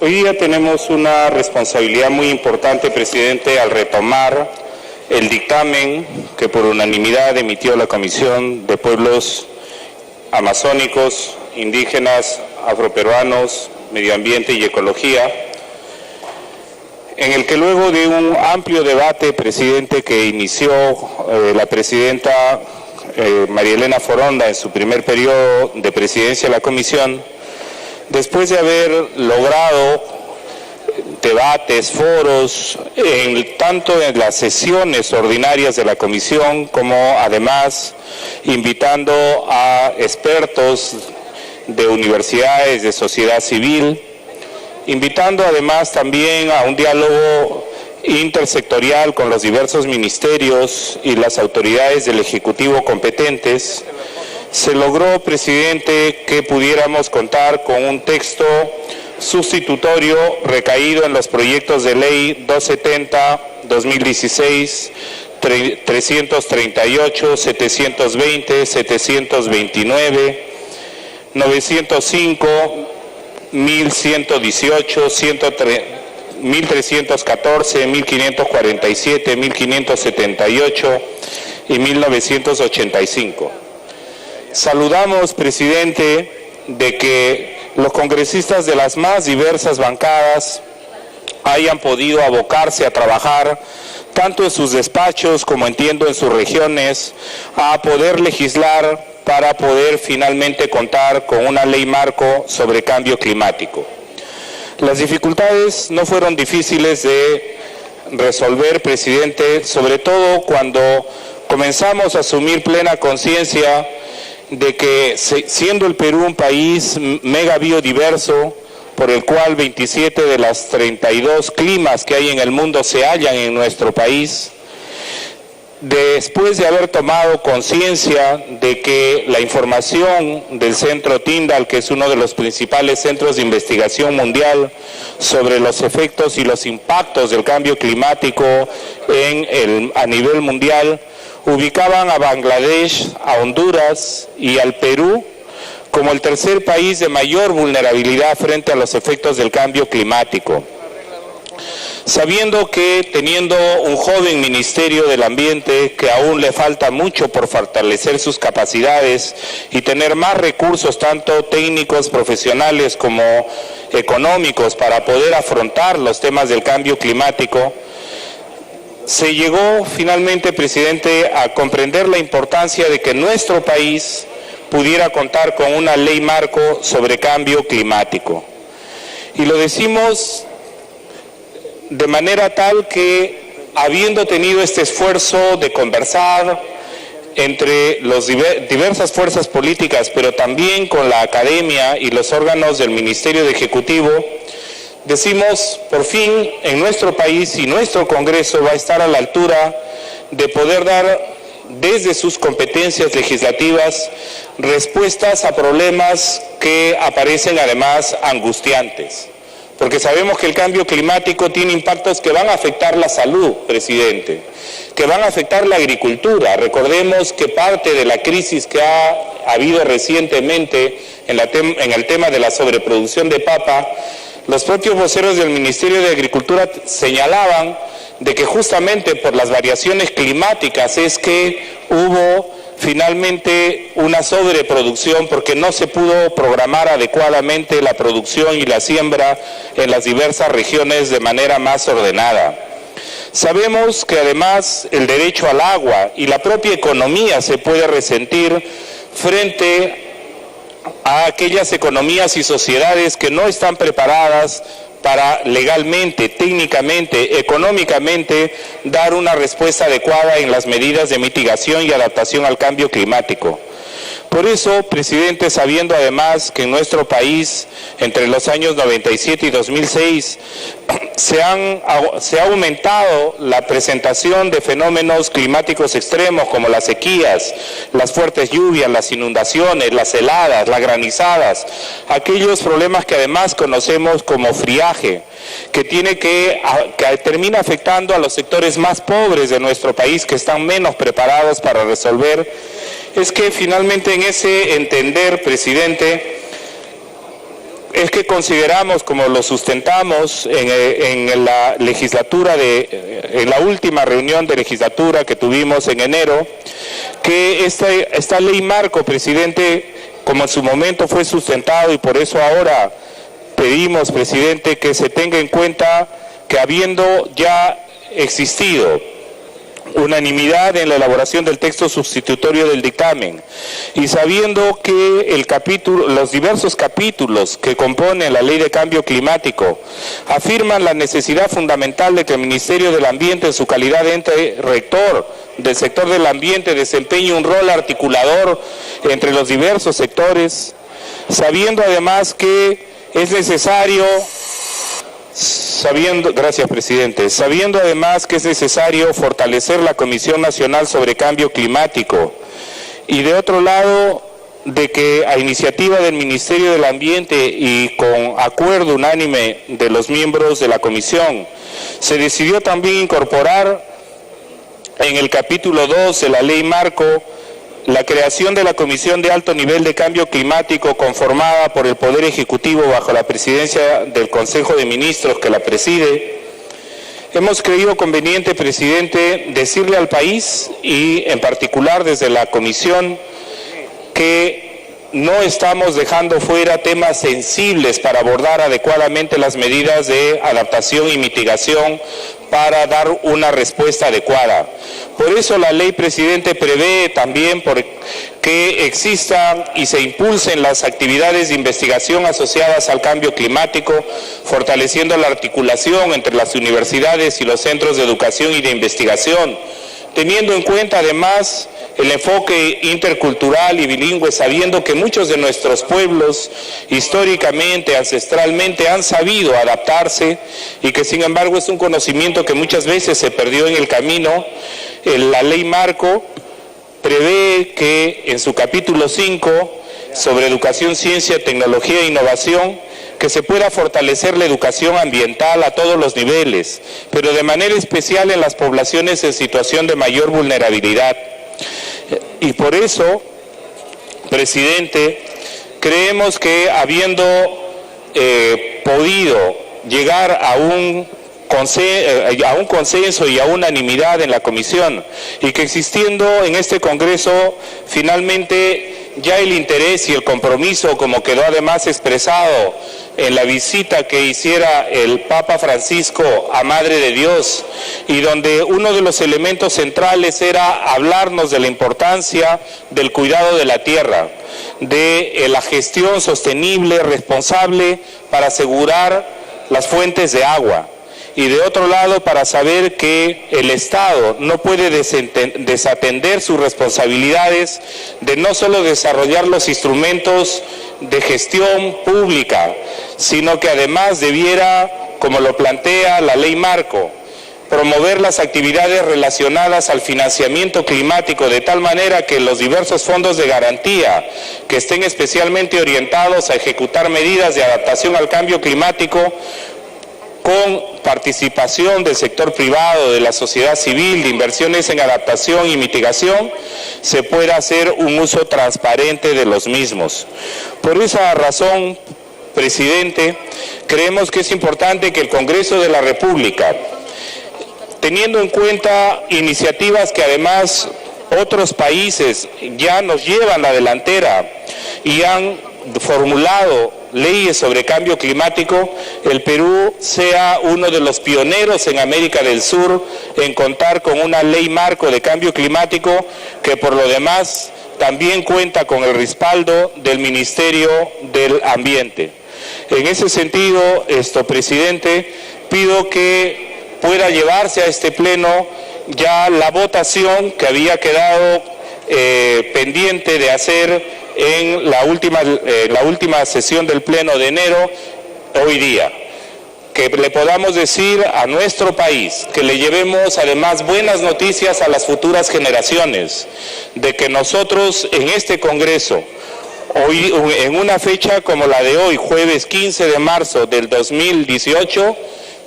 Hoy día tenemos una responsabilidad muy importante, presidente, al retomar el dictamen que por unanimidad emitió la Comisión de Pueblos Amazónicos, Indígenas, Afroperuanos, Medio Ambiente y Ecología, en el que luego de un amplio debate, presidente, que inició la presidenta María Elena Foronda en su primer periodo de presidencia de la Comisión, después de haber logrado debates, foros, tanto en las sesiones ordinarias de la Comisión como además invitando a expertos de universidades, de sociedad civil, invitando además también a un diálogo intersectorial con los diversos ministerios y las autoridades del Ejecutivo competentes, se logró, presidente, que pudiéramos contar con un texto sustitutorio recaído en los proyectos de ley 270-2016, 338, 720, 729, 905, 1118, 1314, 1547, 1578 y 1985. Saludamos, presidente, de que los congresistas de las más diversas bancadas hayan podido abocarse a trabajar tanto en sus despachos como entiendo en sus regiones a poder legislar para poder finalmente contar con una ley marco sobre cambio climático. Las dificultades no fueron difíciles de resolver, presidente, sobre todo cuando comenzamos a asumir plena conciencia de que siendo el Perú un país mega biodiverso, por el cual 27 de las 32 climas que hay en el mundo se hallan en nuestro país, después de haber tomado conciencia de que la información del Centro Tyndall, que es uno de los principales centros de investigación mundial sobre los efectos y los impactos del cambio climático a nivel mundial, ubicaban a Bangladesh, a Honduras y al Perú como el tercer país de mayor vulnerabilidad frente a los efectos del cambio climático. Sabiendo que teniendo un joven Ministerio del Ambiente que aún le falta mucho por fortalecer sus capacidades y tener más recursos tanto técnicos, profesionales como económicos para poder afrontar los temas del cambio climático, se llegó finalmente, presidente, a comprender la importancia de que nuestro país pudiera contar con una ley marco sobre cambio climático. Y lo decimos de manera tal que, habiendo tenido este esfuerzo de conversar entre las diversas fuerzas políticas, pero también con la academia y los órganos del Ministerio de Ejecutivo, decimos, por fin, en nuestro país y nuestro Congreso va a estar a la altura de poder dar, desde sus competencias legislativas, respuestas a problemas que aparecen además angustiantes. Porque sabemos que el cambio climático tiene impactos que van a afectar la salud, presidente, que van a afectar la agricultura. Recordemos que parte de la crisis que ha habido recientemente en el tema de la sobreproducción de papa, los propios voceros del Ministerio de Agricultura señalaban de que justamente por las variaciones climáticas es que hubo finalmente una sobreproducción porque no se pudo programar adecuadamente la producción y la siembra en las diversas regiones de manera más ordenada. Sabemos que además el derecho al agua y la propia economía se puede resentir frente a aquellas economías y sociedades que no están preparadas para legalmente, técnicamente, económicamente, dar una respuesta adecuada en las medidas de mitigación y adaptación al cambio climático. Por eso, presidente, sabiendo además que en nuestro país, entre los años 97 y 2006, se ha aumentado la presentación de fenómenos climáticos extremos como las sequías, las fuertes lluvias, las inundaciones, las heladas, las granizadas, aquellos problemas que además conocemos como friaje, que termina afectando a los sectores más pobres de nuestro país que están menos preparados para resolver. Es que finalmente en ese entender, presidente, es que consideramos, como lo sustentamos en la legislatura en la última reunión de legislatura que tuvimos en enero, que esta ley marco, presidente, como en su momento fue sustentado, y por eso ahora pedimos, presidente, que se tenga en cuenta que habiendo ya existido unanimidad en la elaboración del texto sustitutorio del dictamen y sabiendo que los diversos capítulos que componen la Ley de Cambio Climático afirman la necesidad fundamental de que el Ministerio del Ambiente, en su calidad de ente rector del sector del ambiente, desempeñe un rol articulador entre los diversos sectores, sabiendo además que es necesario... Gracias, presidente. Sabiendo además que es necesario fortalecer la Comisión Nacional sobre Cambio Climático y de otro lado de que a iniciativa del Ministerio del Ambiente y con acuerdo unánime de los miembros de la Comisión, se decidió también incorporar en el capítulo 2 de la Ley Marco la creación de la Comisión de Alto Nivel de Cambio Climático conformada por el Poder Ejecutivo bajo la presidencia del Consejo de Ministros que la preside. Hemos creído conveniente, presidente, decirle al país y en particular desde la Comisión que no estamos dejando fuera temas sensibles para abordar adecuadamente las medidas de adaptación y mitigación para dar una respuesta adecuada. Por eso la ley, presidente, prevé también que existan y se impulsen las actividades de investigación asociadas al cambio climático, fortaleciendo la articulación entre las universidades y los centros de educación y de investigación, teniendo en cuenta además el enfoque intercultural y bilingüe, sabiendo que muchos de nuestros pueblos históricamente, ancestralmente han sabido adaptarse y que sin embargo es un conocimiento que muchas veces se perdió en el camino. La ley marco prevé que en su capítulo 5 sobre educación, ciencia, tecnología e innovación, que se pueda fortalecer la educación ambiental a todos los niveles, pero de manera especial en las poblaciones en situación de mayor vulnerabilidad. Y por eso, presidente, creemos que habiendo podido llegar a un consenso y a unanimidad en la comisión y que existiendo en este Congreso finalmente ya el interés y el compromiso, como quedó además expresado en la visita que hiciera el Papa Francisco a Madre de Dios, y donde uno de los elementos centrales era hablarnos de la importancia del cuidado de la tierra, de la gestión sostenible, responsable, para asegurar las fuentes de agua. Y de otro lado, para saber que el Estado no puede desatender sus responsabilidades de no solo desarrollar los instrumentos de gestión pública, sino que además debiera, como lo plantea la ley marco, promover las actividades relacionadas al financiamiento climático de tal manera que los diversos fondos de garantía que estén especialmente orientados a ejecutar medidas de adaptación al cambio climático con participación del sector privado, de la sociedad civil, de inversiones en adaptación y mitigación, se pueda hacer un uso transparente de los mismos. Por esa razón, presidente, creemos que es importante que el Congreso de la República, teniendo en cuenta iniciativas que además otros países ya nos llevan la delantera y han formulado leyes sobre cambio climático, el Perú sea uno de los pioneros en América del Sur en contar con una ley marco de cambio climático que por lo demás también cuenta con el respaldo del Ministerio del Ambiente. En ese sentido, presidente, pido que pueda llevarse a este pleno ya la votación que había quedado pendiente de hacer en la última sesión del Pleno de enero, hoy día. Que le podamos decir a nuestro país, que le llevemos además buenas noticias a las futuras generaciones, de que nosotros en este Congreso, hoy, en una fecha como la de hoy, jueves 15 de marzo del 2018,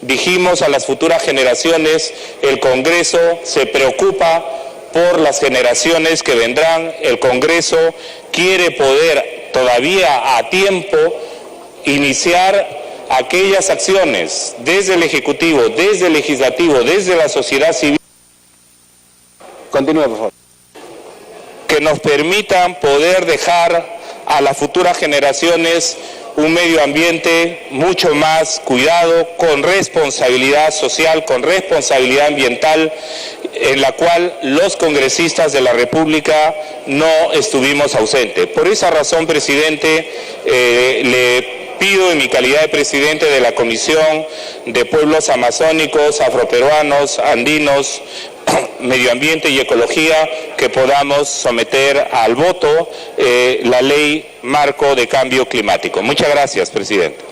dijimos a las futuras generaciones, el Congreso se preocupa por las generaciones que vendrán, el Congreso quiere poder todavía a tiempo iniciar aquellas acciones desde el Ejecutivo, desde el Legislativo, desde la sociedad civil. Continúe, por favor. Que nos permitan poder dejar a las futuras generaciones un medio ambiente mucho más cuidado, con responsabilidad social, con responsabilidad ambiental, en la cual los congresistas de la República no estuvimos ausentes. Por esa razón, presidente, le pido en mi calidad de presidente de la Comisión de Pueblos Amazónicos, Afroperuanos, Andinos, Medio Ambiente y Ecología, que podamos someter al voto la ley marco de cambio climático. Muchas gracias, presidente.